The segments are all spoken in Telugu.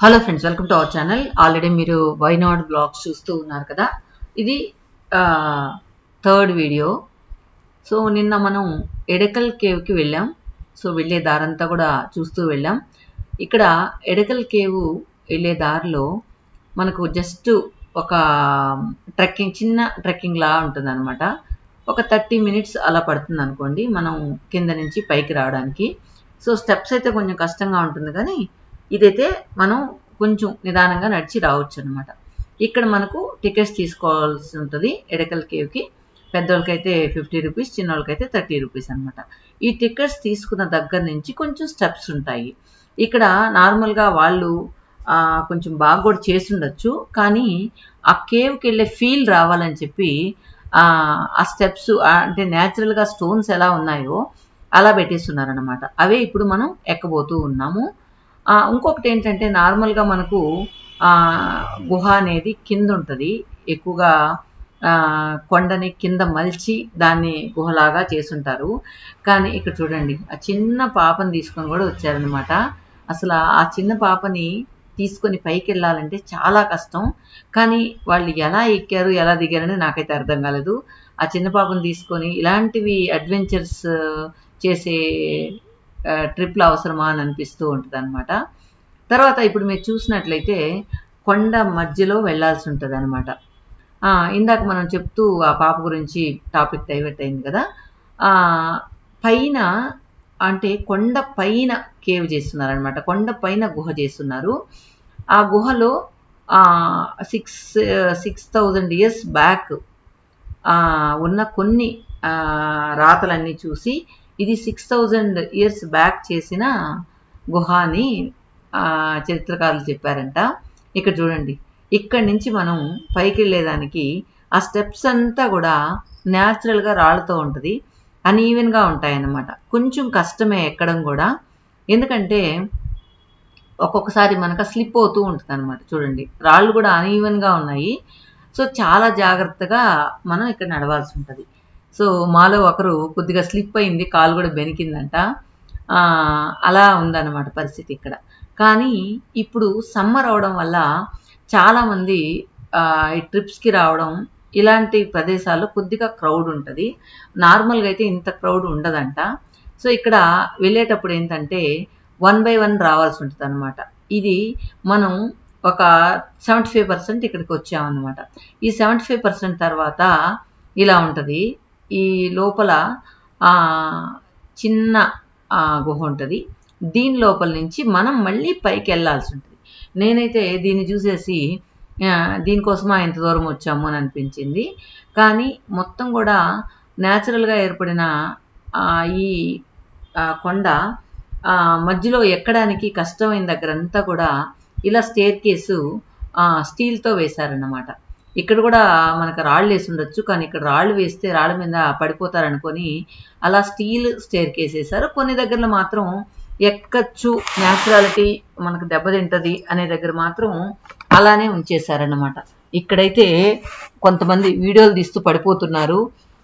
Hello friends, welcome to our channel. Already మీరు వైనాడ్ బ్లాగ్స్ చూస్తూ ఉన్నారు కదా. ఇది థర్డ్ వీడియో. సో నిన్న మనం ఎడకల్ కేవ్కి వెళ్ళాం. సో వెళ్ళే దారంతా కూడా చూస్తూ వెళ్ళాం. ఇక్కడ ఎడకల్ కేవ్ వెళ్ళే దారిలో మనకు జస్ట్ ఒక చిన్న ట్రెక్కింగ్ లా ఉంటుంది అనమాట. ఒక 30 minutes అలా పడుతుంది అనుకోండి మనం కింద నుంచి పైకి రావడానికి. సో స్టెప్స్ అయితే కొంచెం కష్టంగా ఉంటుంది, కానీ ఇదైతే మనం కొంచెం నిదానంగా నడిచి రావచ్చు అనమాట. ఇక్కడ మనకు టికెట్స్ తీసుకోవాల్సి ఉంటుంది ఎడకల్ కేవ్కి. పెద్దవాళ్ళకైతే 50 రూపీస్, చిన్నవాళ్ళకైతే 30 రూపీస్ అనమాట. ఈ టికెట్స్ తీసుకున్న దగ్గర నుంచి కొంచెం స్టెప్స్ ఉంటాయి. ఇక్కడ నార్మల్గా వాళ్ళు కొంచెం బాగా కూడా చేస్తుండొచ్చు, కానీ ఆ కేవ్కి వెళ్ళే ఫీల్ రావాలని చెప్పి ఆ స్టెప్స్ అంటే న్యాచురల్గా స్టోన్స్ ఎలా ఉన్నాయో అలా పెట్టేస్తున్నారనమాట. అవే ఇప్పుడు మనం ఎక్కబోతూ ఉన్నాము. ఇంకొకటి ఏంటంటే నార్మల్గా మనకు గుహ అనేది కింద ఉంటుంది. ఎక్కువగా కొండని కింద మలిచి దాన్ని గుహలాగా చేసుంటారు. కానీ ఇక్కడ చూడండి, ఆ చిన్న పాపని తీసుకొని కూడా వచ్చారనమాట. అసలు ఆ చిన్న పాపని తీసుకొని పైకి వెళ్ళాలంటే చాలా కష్టం. కానీ వాళ్ళు ఎలా ఎక్కారు, ఎలా దిగారని నాకైతే అర్థం కాలేదు. ఆ చిన్న పాపని తీసుకొని ఇలాంటివి అడ్వెంచర్స్ చేసే ట్రిప్లు అవసరమా అని అనిపిస్తూ ఉంటుంది అనమాట. తర్వాత ఇప్పుడు మీరు చూసినట్లయితే కొండ మధ్యలో వెళ్ళాల్సి ఉంటుంది అనమాట. ఇందాక మనం చెప్తూ ఆ పాప గురించి టాపిక్ డైవర్ట్ అయింది కదా. పైన అంటే కొండ పైన కేవ్ చేస్తున్నారు అనమాట. కొండ పైన గుహ చేస్తున్నారు. ఆ గుహలో 6,000 years బ్యాక్ ఉన్న కొన్ని రాతలన్నీ చూసి ఇది 6,000 years బ్యాక్ చేసిన గుహ అని చరిత్రకారులు చెప్పారంట. ఇక్కడ చూడండి, ఇక్కడి నుంచి మనం పైకి వెళ్ళేదానికి ఆ స్టెప్స్ అంతా కూడా న్యాచురల్గా రాళ్ళతో ఉంటుంది. అన్ఈవెన్గా ఉంటాయన్నమాట. కొంచెం కష్టమే ఎక్కడం కూడా, ఎందుకంటే ఒక్కొక్కసారి మనకు స్లిప్ అవుతూ ఉంటుంది అనమాట. చూడండి, రాళ్ళు కూడా అన్ఈవెన్గా ఉన్నాయి. సో చాలా జాగ్రత్తగా మనం ఇక్కడ నడవాల్సి ఉంటుంది. సో మాలో ఒకరు కొద్దిగా స్లిప్ అయింది, కాలు కూడా బెనికిందంట. అలా ఉందన్నమాట పరిస్థితి ఇక్కడ. కానీ ఇప్పుడు సమ్మర్ అవడం వల్ల చాలామంది ఈ ట్రిప్స్కి రావడం, ఇలాంటి ప్రదేశాల్లో కొద్దిగా క్రౌడ్ ఉంటుంది. నార్మల్గా అయితే ఇంత క్రౌడ్ ఉండదంట. సో ఇక్కడ వెళ్ళేటప్పుడు ఏంటంటే 1 by 1 రావాల్సి ఉంటుంది అనమాట. ఇది మనం ఒక 75% ఇక్కడికి వచ్చామన్నమాట. ఈ 75% తర్వాత ఇలా ఉంటుంది. ఈ లోపల చిన్న గుహ ఉంటుంది. దీని లోపల నుంచి మనం మళ్ళీ పైకి వెళ్ళాల్సి ఉంటుంది. నేనైతే దీన్ని చూసేసి దీనికోసమా ఎంత దూరం వచ్చాము అని అనిపించింది. కానీ మొత్తం కూడా న్యాచురల్గా ఏర్పడిన ఈ కొండ మధ్యలో ఎక్కడానికి కష్టమైన దగ్గరంతా కూడా ఇలా స్టేర్ కేసు స్టీల్తో వేశారన్నమాట. ఇక్కడ కూడా మనకు రాళ్ళు వేసి ఉండొచ్చు, కానీ ఇక్కడ రాళ్ళు వేస్తే రాళ్ళ మీద పడిపోతారనుకొని అలా స్టీల్ స్టేర్ కేస్ వేశారు. కొన్ని దగ్గరలో మాత్రం ఎక్కచ్చు, న్యాచురాలిటీ మనకు దెబ్బతింటుంది అనే దగ్గర మాత్రం అలానే ఉంచేశారన్నమాట. ఇక్కడైతే కొంతమంది వీడియోలు తీస్తూ పడిపోతున్నారు.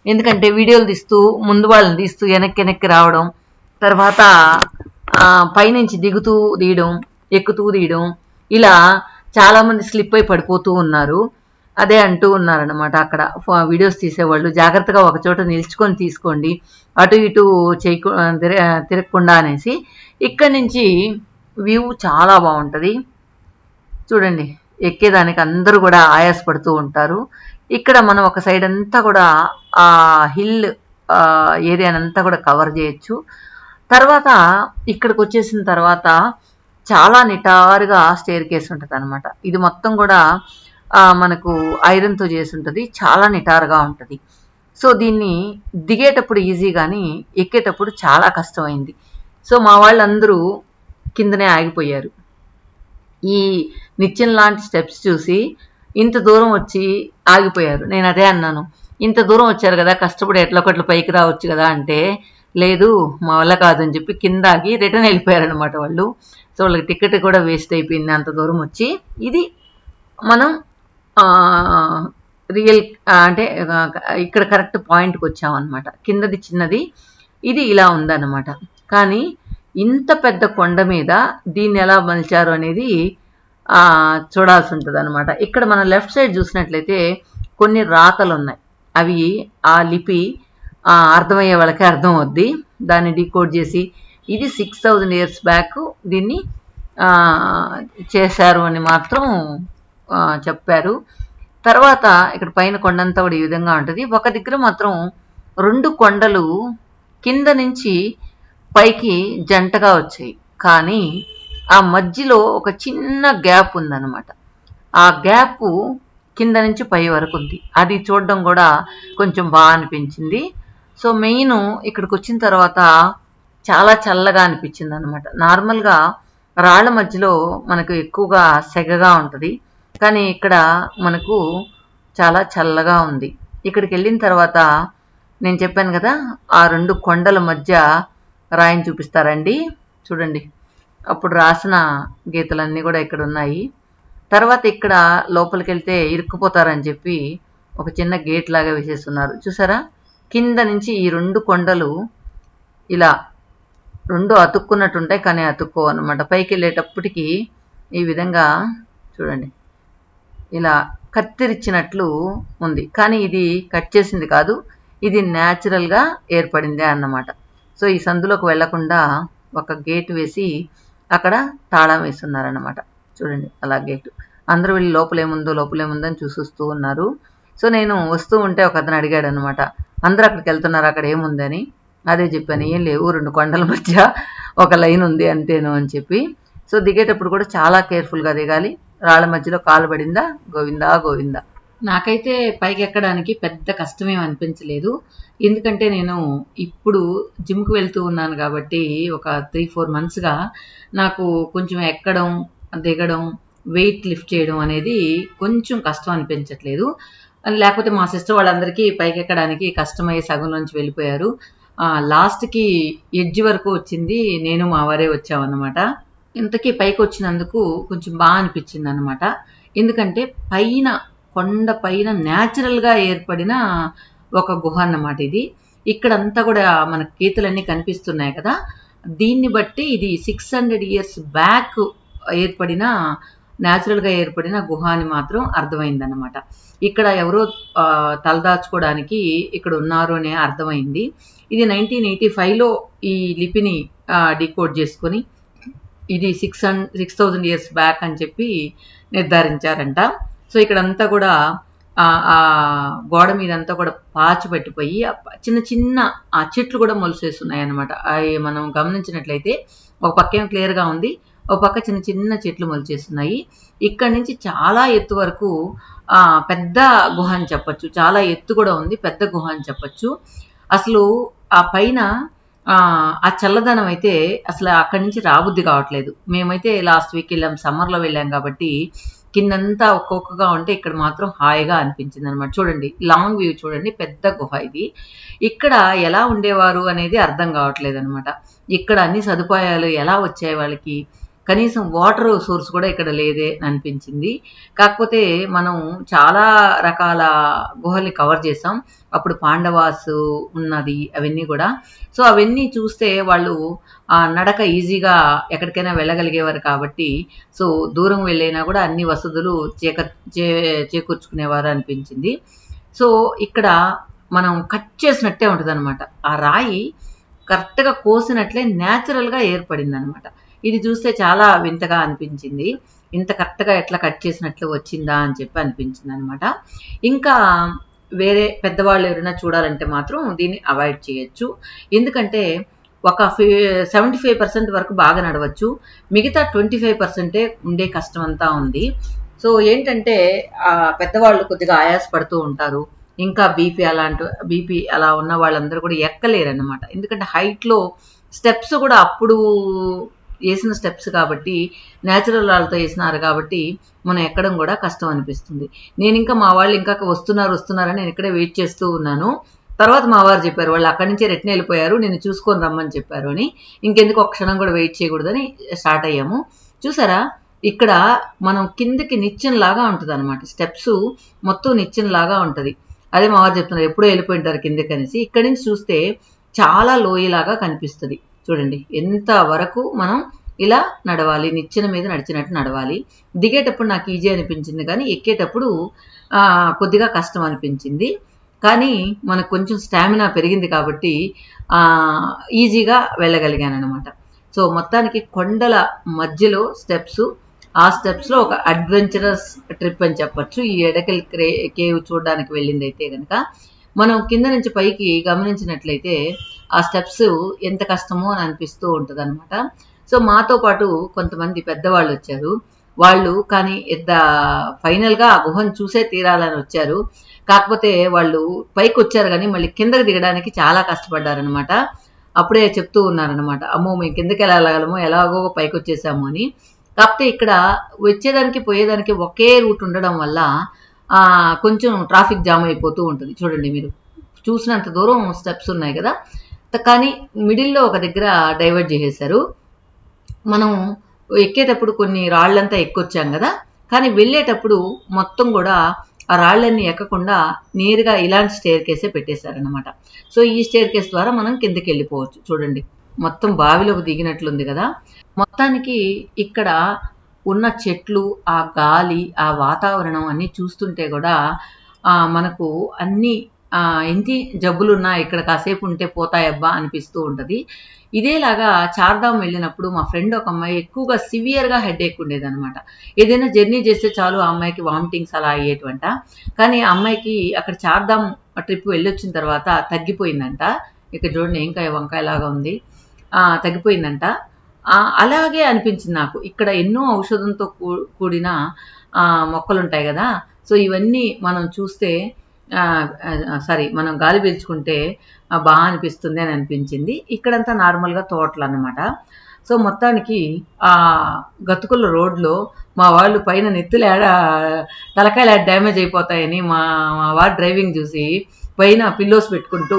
ఎందుకంటే వీడియోలు తీస్తూ ముందు వాళ్ళని తీస్తూ వెనక్కి రావడం, తర్వాత పైనుంచి దిగుతూ తీయడం, ఎక్కుతూ తీయడం, ఇలా చాలామంది స్లిప్ అయి పడిపోతూ ఉన్నారు. అదే అంటూ ఉన్నారనమాట అక్కడ వీడియోస్ తీసేవాళ్ళు. జాగ్రత్తగా ఒక చోట నిల్చుకొని తీసుకోండి, అటు ఇటు తిరగకుండా అనేసి. ఇక్కడి నుంచి వ్యూ చాలా బాగుంటుంది. చూడండి, ఎక్కేదానికి అందరూ కూడా ఆయాసపడుతూ ఉంటారు. ఇక్కడ మనం ఒక సైడ్ అంతా కూడా ఆ హిల్ ఏరియానంతా కూడా కవర్ చేయొచ్చు. తర్వాత ఇక్కడికి వచ్చేసిన తర్వాత చాలా నిటారుగా స్టేర్ కేస్ ఉంటుంది అనమాట. ఇది మొత్తం కూడా మనకు ఐరన్తో చేసి ఉంటుంది. చాలా నిటారుగా ఉంటుంది. సో దీన్ని దిగేటప్పుడు ఈజీ, కానీ ఎక్కేటప్పుడు చాలా కష్టమైంది. సో మా వాళ్ళందరూ కిందనే ఆగిపోయారు. ఈ నిచ్చెన లాంటి స్టెప్స్ చూసి ఇంత దూరం వచ్చి ఆగిపోయారు. నేను అదే అన్నాను, ఇంత దూరం వచ్చారు కదా, కష్టపడి ఎట్లొకట్లు పైకి రావచ్చు కదా అంటే, లేదు మా వల్ల కాదని చెప్పి కింద ఆగి రిటర్న్ వెళ్ళిపోయారనమాట వాళ్ళు. సో వాళ్ళకి టికెట్ కూడా వేస్ట్ అయిపోయింది అంత దూరం వచ్చి. ఇది మనం రియల్ అంటే ఇక్కడ కరెక్ట్ పాయింట్కి వచ్చామన్నమాట. కిందది చిన్నది, ఇది ఇలా ఉందన్నమాట. కానీ ఇంత పెద్ద కొండ మీద దీన్ని ఎలా మలిచారు అనేది చూడాల్సి ఉంటుంది అనమాట. ఇక్కడ మనం లెఫ్ట్ సైడ్ చూసినట్లయితే కొన్ని రాతలు ఉన్నాయి. అవి ఆ లిపి అర్థమయ్యే వాళ్ళకి అర్థం అవుద్ది. దాన్ని డీకోడ్ చేసి ఇది 6000 years బ్యాక్ దీన్ని చేశారు అని మాత్రం చెప్పారు. తర్వాత ఇక్కడ పైన కొండంతా కూడా ఈ విధంగా ఉంటుంది. ఒక దగ్గర మాత్రం 2 కొండలు కింద నుంచి పైకి జంటగా వచ్చాయి, కానీ ఆ మధ్యలో ఒక చిన్న గ్యాప్ ఉందన్నమాట. ఆ గ్యాప్ కింద నుంచి పై వరకు ఉంది. అది చూడడం కూడా కొంచెం బాగా అనిపించింది. సో మెయిన్ ఇక్కడికి వచ్చిన తర్వాత చాలా చల్లగా అనిపించింది అనమాట. నార్మల్గా రాళ్ల మధ్యలో మనకు ఎక్కువగా సెగగా ఉంటుంది, కానీ ఇక్కడ మనకు చాలా చల్లగా ఉంది. ఇక్కడికి వెళ్ళిన తర్వాత నేను చెప్పాను కదా, ఆ 2 కొండల మధ్య రాయిని చూపిస్తారండి, చూడండి. అప్పుడు రాసిన గీతలన్నీ కూడా ఇక్కడ ఉన్నాయి. తర్వాత ఇక్కడ లోపలికి వెళ్తే ఇరుక్కుపోతారని చెప్పి ఒక చిన్న గేట్ లాగా వేసేస్తున్నారు, చూసారా. కింద నుంచి ఈ 2 కొండలు ఇలా 2 అతుక్కున్నట్టు ఉంటాయి, కానీ అతుక్కోవు అనమాట. పైకి వెళ్ళేటప్పటికి ఈ విధంగా చూడండి, ఇలా కత్తిరించినట్లు ఉంది, కానీ ఇది కట్ చేసింది కాదు, ఇది న్యాచురల్గా ఏర్పడిందే అన్నమాట. సో ఈ సందులోకి వెళ్లకుండా ఒక గేట్ వేసి అక్కడ తాళం వేస్తున్నారన్నమాట. చూడండి అలా గేటు. అందరూ వీళ్ళు లోపలేముందో అని చూస్తూ ఉన్నారు. సో నేను వస్తూ ఉంటే ఒక అతను అడిగాడు అనమాట, అందరూ అక్కడికి వెళ్తున్నారు, అక్కడ ఏముందని. అదే చెప్పాను, ఏం లేవు, 2 కొండల మధ్య ఒక లైన్ ఉంది అంతేను అని చెప్పి. సో దిగేటప్పుడు కూడా చాలా కేర్ఫుల్గా దిగాలి. రాళ్ళ మధ్యలో కాలు పడిందా గోవిందా గోవిందా. నాకైతే పైకి ఎక్కడానికి పెద్ద కష్టమేం అనిపించలేదు, ఎందుకంటే నేను ఇప్పుడు జిమ్కి వెళ్తూ ఉన్నాను కాబట్టి ఒక 3-4 monthsగా నాకు కొంచెం ఎక్కడం దిగడం వెయిట్ లిఫ్ట్ చేయడం అనేది కొంచెం కష్టం అనిపించట్లేదు. లేకపోతే మా సిస్టర్ వాళ్ళందరికీ పైకి ఎక్కడానికి కష్టమయ్యే సగం నుంచి వెళ్ళిపోయారు. లాస్ట్కి ఎడ్జ్ వరకు వచ్చింది, నేను మా వారే వచ్చామన్నమాట. ఇంతకీ పైకి వచ్చినందుకు కొంచెం బాగా అనిపించింది అనమాట. ఎందుకంటే పైన కొండ పైన న్యాచురల్గా ఏర్పడిన ఒక గుహ అన్నమాట ఇది. ఇక్కడంతా కూడా మన గీతలన్నీ కనిపిస్తున్నాయి కదా, దీన్ని బట్టి ఇది 600 years బ్యాక్ ఏర్పడిన న్యాచురల్గా ఏర్పడిన గుహ అని మాత్రం అర్థమైందన్నమాట. ఇక్కడ ఎవరో తలదాచుకోవడానికి ఇక్కడ ఉన్నారు అనే అర్థమైంది. ఇది 1985లో ఈ లిపిని డీకోడ్ చేసుకొని ఇది 6000 years బ్యాక్ అని చెప్పి నిర్ధారించారంట. సో ఇక్కడంతా కూడా ఆ గోడ మీదంతా కూడా పాచి పట్టిపోయి చిన్న చిన్న ఆ చెట్లు కూడా మొలిసేస్తున్నాయి అనమాట. అవి మనం గమనించినట్లయితే ఒక పక్క ఏం క్లియర్గా ఉంది, ఒక పక్క చిన్న చిన్న చెట్లు మొలిచేస్తున్నాయి. ఇక్కడ నుంచి చాలా ఎత్తు వరకు పెద్ద గుహ అని చెప్పచ్చు, చాలా ఎత్తు కూడా ఉంది, పెద్ద గుహ అని చెప్పచ్చు. అసలు ఆ పైన ఆ చల్లదనం అయితే అసలు అక్కడి నుంచి రాబుద్ది కావట్లేదు. మేమైతే లాస్ట్ వీక్ వెళ్ళాం, సమ్మర్లో వెళ్ళాం కాబట్టి కిందంతా ఒక్కొక్కగా ఉంటే ఇక్కడ మాత్రం హాయిగా అనిపించింది అనమాట. చూడండి లాంగ్ వ్యూ చూడండి, పెద్ద గుహ ఇది. ఇక్కడ ఎలా ఉండేవారు అనేది అర్థం కావట్లేదు అనమాట. ఇక్కడ అన్ని సదుపాయాలు ఎలా వచ్చాయి వాళ్ళకి, కనీసం వాటర్ సోర్స్ కూడా ఇక్కడ లేదే అనిపించింది. కాకపోతే మనం చాలా రకాల గుహల్ని కవర్ చేసాం, అప్పుడు పాండవాస్ ఉన్నది అవన్నీ కూడా. సో అవన్నీ చూస్తే వాళ్ళు నడక ఈజీగా ఎక్కడికైనా వెళ్ళగలిగేవారు కాబట్టి, సో దూరం వెళ్ళైనా కూడా అన్ని వసతులు చేకూర్చుకునేవారు అనిపించింది. సో ఇక్కడ మనం కట్ చేసినట్టే ఉంటుంది అనమాట. ఆ రాయి కరెక్ట్గా కోసినట్లే న్యాచురల్గా ఏర్పడింది అనమాట. ఇది చూస్తే చాలా వింతగా అనిపించింది, ఇంత కరెక్ట్గా ఎట్లా కట్ చేసినట్లు వచ్చిందా అని చెప్పి అనిపించింది అనమాట. ఇంకా వేరే పెద్దవాళ్ళు ఎవరైనా చూడాలంటే మాత్రం దీన్ని అవాయిడ్ చేయొచ్చు, ఎందుకంటే ఒక 75% వరకు బాగా నడవచ్చు, మిగతా 25% ఉండే కష్టం అంతా ఉంది. సో ఏంటంటే పెద్దవాళ్ళు కొద్దిగా ఆయాస పడుతూ ఉంటారు, ఇంకా బీపీ అలా ఉన్న వాళ్ళందరూ కూడా ఎక్కలేరు అనమాట. ఎందుకంటే హైట్లో స్టెప్స్ కూడా అప్పుడు వేసిన స్టెప్స్ కాబట్టి, న్యాచురల్ వాళ్ళతో వేసినారు కాబట్టి మనం ఎక్కడం కూడా కష్టం అనిపిస్తుంది. నేను ఇంకా మా వాళ్ళు ఇంకా వస్తున్నారని నేను ఇక్కడే వెయిట్ చేస్తూ ఉన్నాను. తర్వాత మా వారు చెప్పారు, వాళ్ళు అక్కడి నుంచే రిటర్న్ వెళ్ళిపోయారు, నేను చూసుకొని రమ్మని చెప్పారు అని. ఇంకెందుకు ఒక క్షణం కూడా వెయిట్ చేయకూడదని స్టార్ట్ అయ్యాము. చూసారా ఇక్కడ మనం కిందకి నిచ్చెనలాగా ఉంటుంది అనమాట, స్టెప్స్ మొత్తం నిచ్చెనలాగా ఉంటుంది. అదే మా వారు చెప్తున్నారు, ఎప్పుడో వెళ్ళిపోయింటారు కిందకి అనేసి. ఇక్కడి నుంచి చూస్తే చాలా లోయలాగా కనిపిస్తుంది. చూడండి ఎంత వరకు మనం ఇలా నడవాలి, నిచ్చెన మీద నడిచినట్టు నడవాలి. దిగేటప్పుడు నాకు ఈజీ అనిపించింది కానీ ఎక్కేటప్పుడు కొద్దిగా కష్టం అనిపించింది. కానీ మనకు కొంచెం స్టామినా పెరిగింది కాబట్టి ఈజీగా వెళ్ళగలిగాననమాట. సో మొత్తానికి కొండల మధ్యలో స్టెప్స్, ఆ స్టెప్స్లో ఒక అడ్వెంచరస్ ట్రిప్ అని చెప్పచ్చు. ఈ ఎడకల్ కేవ్ చూడడానికి వెళ్ళింది అయితే కనుక మనం కింద నుంచి పైకి గమనించినట్లయితే ఆ స్టెప్స్ ఎంత కష్టమో అని అనిపిస్తూ ఉంటుంది అనమాట. సో మాతో పాటు కొంతమంది పెద్దవాళ్ళు వచ్చారు. వాళ్ళు కానీ ఫైనల్గా ఆ గుహను చూసే తీరాలని వచ్చారు. కాకపోతే వాళ్ళు పైకి వచ్చారు కానీ మళ్ళీ కిందకి దిగడానికి చాలా కష్టపడ్డారనమాట. అప్పుడే చెప్తూ ఉన్నారనమాట, అమ్మో మేము కిందకి వెళ్ళగలమో ఎలాగో పైకి వచ్చేసాము అని. కాకపోతే ఇక్కడ వచ్చేదానికి పోయేదానికి ఒకే రూట్ ఉండడం వల్ల కొంచెం ట్రాఫిక్ జామ్ అయిపోతూ ఉంటుంది. చూడండి, మీరు చూసినంత దూరం స్టెప్స్ ఉన్నాయి కదా, కానీ మిడిల్లో ఒక దగ్గర డైవర్ట్ చేసేసారు. మనం ఎక్కేటప్పుడు కొన్ని రాళ్ళంతా ఎక్కొచ్చాం కదా, కానీ వెళ్ళేటప్పుడు మొత్తం కూడా ఆ రాళ్ళన్నీ ఎక్కకుండా నేరుగా ఇలాంటి స్టేర్ కేసే పెట్టేశారనమాట. సో ఈ స్టేర్ కేస్ ద్వారా మనం కిందకి వెళ్ళిపోవచ్చు. చూడండి, మొత్తం బావిలోకి దిగినట్లుంది కదా. మొత్తానికి ఇక్కడ ఉన్న చెట్లు, ఆ గాలి, ఆ వాతావరణం అన్నీ చూస్తుంటే కూడా మనకు అన్ని ఎన్ని జబ్బులున్నా ఇక్కడ కాసేపు ఉంటే పోతాయబ్బా అనిపిస్తూ ఉంటుంది. ఇదేలాగా చార్ధామ్ వెళ్ళినప్పుడు మా ఫ్రెండ్ ఒక అమ్మాయి ఎక్కువగా సివియర్గా హెడేక్ ఉండేదనమాట. ఏదైనా జర్నీ చేస్తే చాలు ఆ అమ్మాయికి వామిటింగ్స్ అలా అయ్యేటువంట. కానీ ఆ అమ్మాయికి అక్కడ చార్ధామ్ ట్రిప్ వెళ్ళొచ్చిన తర్వాత తగ్గిపోయిందంట. ఇక్కడ చూడండి ఏంకాయ వంకాయలాగా ఉంది, తగ్గిపోయిందంట. అలాగే అనిపించింది నాకు. ఇక్కడ ఎన్నో ఔషధంతో కూడిన మొక్కలు ఉంటాయి కదా, సో ఇవన్నీ మనం చూస్తే మనం గాలి పీల్చుకుంటే బాగా అనిపిస్తుంది అని అనిపించింది. ఇక్కడంతా నార్మల్గా తోటలు అన్నమాట. సో మొత్తానికి గతుకుల రోడ్లో మా వాళ్ళు పైన నెత్తులు తలకాయలు డ్యామేజ్ అయిపోతాయని మా వారు డ్రైవింగ్ చూసి పైన పిల్లోస్ పెట్టుకుంటూ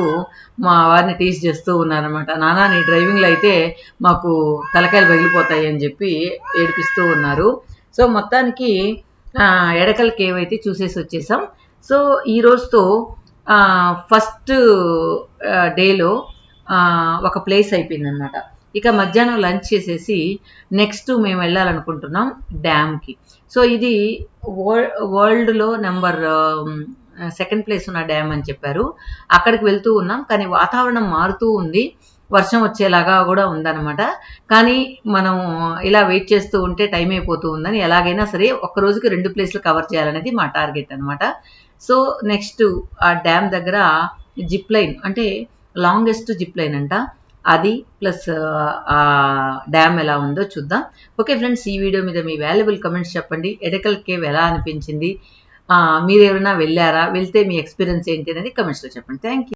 మా వారిని టీస్ చేస్తూ ఉన్నారనమాట. నానా నీ డ్రైవింగ్లో అయితే మాకు తలకాయలు పగిలిపోతాయి అని చెప్పి ఏడిపిస్తూ ఉన్నారు. సో మొత్తానికి ఎడకల్ కేవ్ అయితే చూసేసి వచ్చేసాం. సో ఈ రోజుతో ఫస్ట్ డేలో ఒక ప్లేస్ అయిపోయింది అనమాట. ఇక మధ్యాహ్నం లంచ్ చేసేసి నెక్స్ట్ మేము వెళ్ళాలనుకుంటున్నాం డ్యామ్కి. సో ఇది వరల్డ్లో నెంబర్ 2nd ప్లేస్ ఉన్న డ్యామ్ అని చెప్పారు. అక్కడికి వెళ్తూ ఉన్నాం, కానీ వాతావరణం మారుతూ ఉంది, వర్షం వచ్చేలాగా కూడా ఉందన్నమాట. కానీ మనం ఇలా వెయిట్ చేస్తూ ఉంటే టైం అయిపోతూ ఉందని ఎలాగైనా సరే ఒక్క రోజుకి 2 ప్లేస్లు కవర్ చేయాలనేది మా టార్గెట్ అనమాట. సో నెక్స్ట్ ఆ డ్యామ్ దగ్గర జిప్ లైన్, అంటే లాంగెస్ట్ జిప్ లైన్ అంట, అది ప్లస్ ఆ డ్యామ్ ఎలా ఉందో చూద్దాం. ఓకే ఫ్రెండ్స్, ఈ వీడియో మీద మీ వాల్యుబుల్ కమెంట్స్ చెప్పండి. ఎడకల్ కేవ్ ఎలా అనిపించింది, మీరు ఎవరైనా వెళ్ళారా, వెళ్తే మీ ఎక్స్పీరియన్స్ ఏంటి అనేది కమెంట్స్లో చెప్పండి. Thank you.